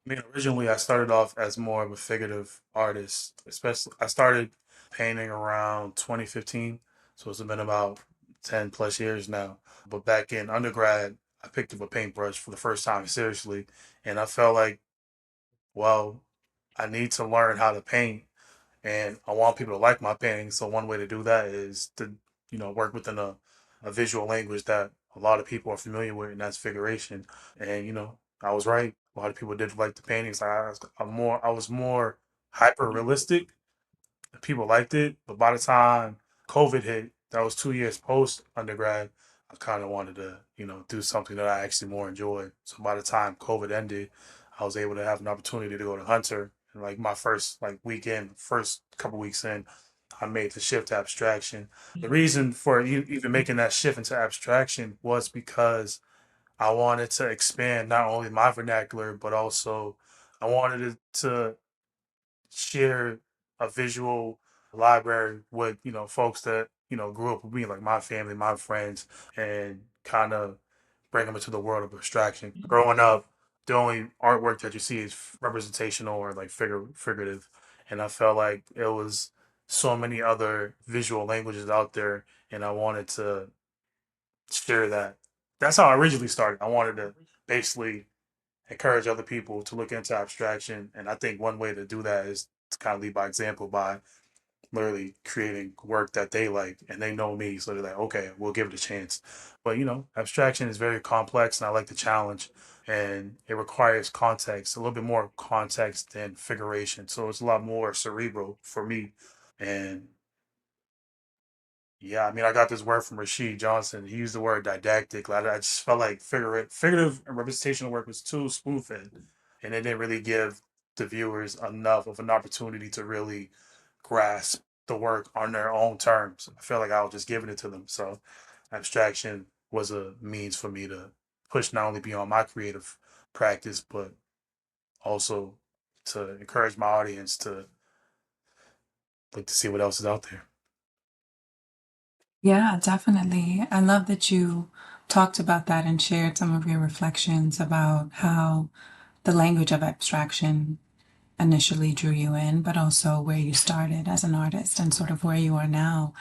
I mean, originally I started off as more of a figurative artist. Especially, I started painting around 2015, so it's been about 10 plus years now. But back in undergrad, I picked up a paintbrush for the first time seriously, and I felt like, well, I need to learn how to paint, and I want people to like my painting. So one way to do that is to, work within a visual language that a lot of people are familiar with, and that's figuration. And I was right. A lot of people did like the paintings. I was more hyper realistic. People liked it, but by the time COVID hit, that was 2 years post undergrad. I kind of wanted to, do something that I actually more enjoyed. So by the time COVID ended, I was able to have an opportunity to go to Hunter. And like my first weekend, first couple weeks in, I made the shift to abstraction. The reason for even making that shift into abstraction was because I wanted to expand not only my vernacular, but also I wanted it to share a visual library with folks that grew up with me, like my family, my friends, and kind of bring them into the world of abstraction. Growing up, the only artwork that you see is representational or like figurative, and I felt like it was so many other visual languages out there, and I wanted to share that. That's how I originally started. I wanted to basically encourage other people to look into abstraction. And I think one way to do that is to kind of lead by example by literally creating work that they like and they know me. So they're like, okay, we'll give it a chance. But abstraction is very complex and I like the challenge and it requires context, a little bit more context than figuration. So it's a lot more cerebral for me. And yeah, I mean, I got this word from Rashid Johnson. He used the word didactic. Like, I just felt like figurative and representational work was too spoon fed, and it didn't really give the viewers enough of an opportunity to really grasp the work on their own terms. I felt like I was just giving it to them. So, abstraction was a means for me to push not only beyond my creative practice, but also to encourage my audience to look to see what else is out there. Yeah, definitely. I love that you talked about that and shared some of your reflections about how the language of abstraction initially drew you in, but also where you started as an artist and sort of where you are now.